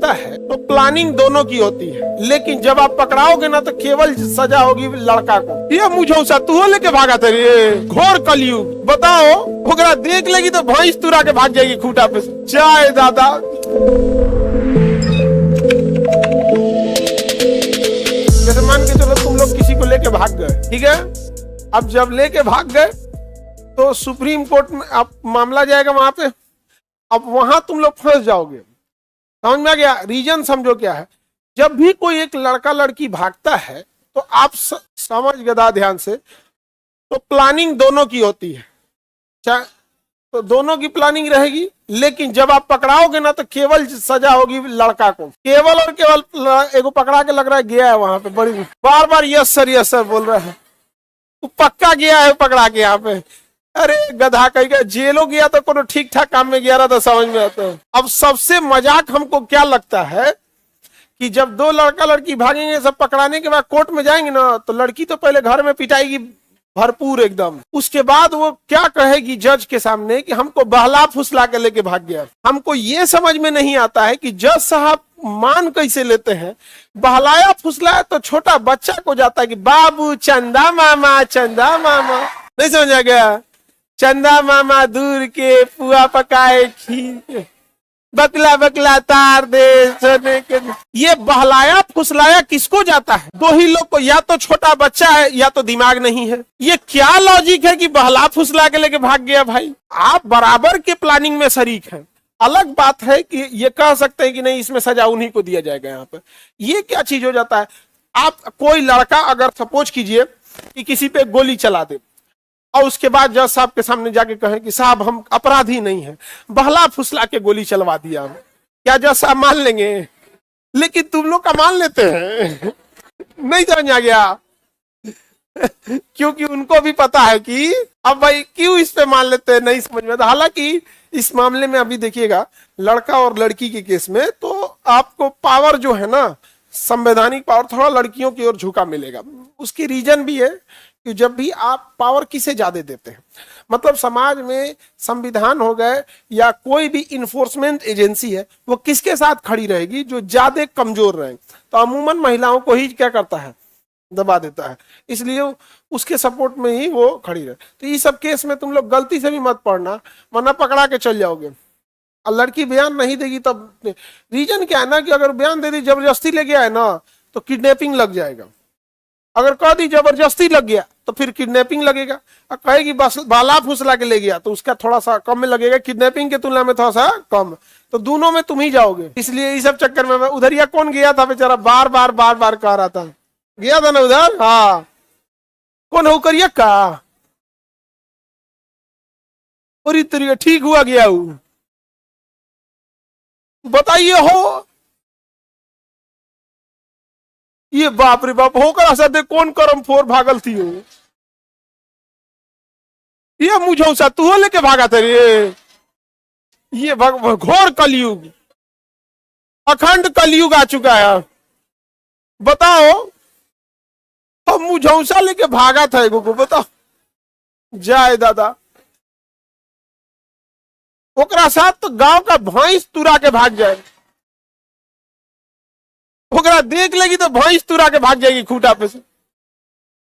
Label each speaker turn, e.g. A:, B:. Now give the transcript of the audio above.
A: भागता है तो प्लानिंग दोनों की होती है, लेकिन जब आप पकड़ाओगे ना तो केवल सजा होगी लड़का को। ये मुझौसा तू लेके भागा था रे, घोर कलयुग। बताओ, ओकरा देख लेगी तो भैंस तुरा के भाग जाएगी खूंटा पे से। चाय दादा, जैसे मान के चलो तुम लोग किसी को लेके भाग गए, ठीक है। अब जब लेके भाग गए तो सुप्रीम कोर्ट में अब मामला जाएगा वहां पे। अब वहां तुम लोग फंस जाओगे। समझ में आ गया? रीजन समझो क्या है। जब भी कोई एक लड़का लड़की भागता है तो आप समझ गदा ध्यान से, तो प्लानिंग दोनों की होती है। तो दोनों की प्लानिंग रहेगी, लेकिन जब आप पकड़ाओगे ना तो केवल सजा होगी लड़का को। केवल और केवल एगो पकड़ा के लग रहा है गया है वहां पे, बड़ी बार बार यस सर बोल रहा है। वो पक्का गया है पकड़ा के यहाँ पे। अरे गधा कहीं जेलों गया तो कोनो ठीक ठाक काम में गया रहा था, समझ में आता है। अब सबसे मजाक हमको क्या लगता है कि जब दो लड़का लड़की भागेंगे, सब पकड़ाने के बाद कोर्ट में जाएंगे ना, तो लड़की तो पहले घर में पिटाएगी भरपूर एकदम। उसके बाद वो क्या कहेगी जज के सामने कि हमको बहला फुसला के लेके भाग गया। हमको ये समझ में नहीं आता है कि जज साहब मान कैसे लेते हैं। बहलाया फुसलाया तो छोटा बच्चा को जाता है कि बाबू चंदा मामा, चंदा मामा। नहीं समझ आ गया? चंदा मामा दूर के पुआ पकाए खीर, बकला बकला तार दे सोने के। ये बहलाया फुसलाया किसको जाता है? दो ही लोग को, या तो छोटा बच्चा है या तो दिमाग नहीं है। ये क्या लॉजिक है कि बहला फुसला के लेके भाग गया? भाई आप बराबर के प्लानिंग में शरीक हैं। अलग बात है कि ये कह सकते हैं कि नहीं इसमें सजा उन्हीं को दिया जाएगा। यहाँ पे ये क्या चीज हो जाता है? आप कोई लड़का अगर सपोज कीजिए कि किसी पे गोली चला दे और उसके बाद जज साहब के सामने जाके कहें कि साहब हम अपराधी नहीं है, बहला फुसला के गोली चलवा दिया, क्या जज साहब मान लेंगे? लेकिन तुम लोग का मान लेते हैं। नहीं समझ आ गया? क्योंकि उनको भी पता है कि अब भाई क्यों इस पे मान लेते हैं, नहीं समझ में आता। हालांकि इस मामले में अभी देखिएगा, लड़का और लड़की के केस में तो आपको पावर जो है ना, संवैधानिक पावर थोड़ा लड़कियों की ओर झुका मिलेगा। उसकी रीजन भी है कि जब भी आप पावर किसे ज्यादा देते हैं, मतलब समाज में संविधान हो गए या कोई भी इन्फोर्समेंट एजेंसी है, वो किसके साथ खड़ी रहेगी? जो ज्यादा कमजोर रहे। तो अमूमन महिलाओं को ही क्या करता है? दबा देता है। इसलिए उसके सपोर्ट में ही वो खड़ी रहे। तो ये सब केस में तुम लोग गलती से भी मत पढ़ना, वरना पकड़ा के चल जाओगे। और लड़की बयान नहीं देगी तब रीजन क्या है ना कि अगर बयान दे दी, जबरदस्ती ले गया है ना, तो किडनैपिंग लग जाएगा। अगर कह दी जबरदस्ती लग गया तो फिर किडनैपिंग लगेगा। और कहेगी बस बाला फुसला के ले गया तो उसका थोड़ा सा कम में लगेगा, किडनैपिंग के तुलना में थोड़ा सा कम। तो दोनों में तुम ही जाओगे। इसलिए इस सब चक्कर में उधरिया कौन गया था बेचारा, बार बार कह रहा था, गया था ना उधर। हाँ, कौन हो करिया का? और तरीका ठीक हुआ गया हूं, बताइए हो। ये बाप रे बाप, होकर साथे कौन करम फोर भागल थी हो? ये मुझौसा तू लेके भागा था रे। ये घोर कलयुग, अखंड कलयुग आ चुका है। बताओ, हम मुझौसा लेके भागा था एगो को, बताओ। जाए दादा, ओकरा साथ तो गांव का भैंस तुरा के भाग जाए। ओकरा देख लेगी तो भैंस तुरा के भाग जाएगी खूंटा पे से।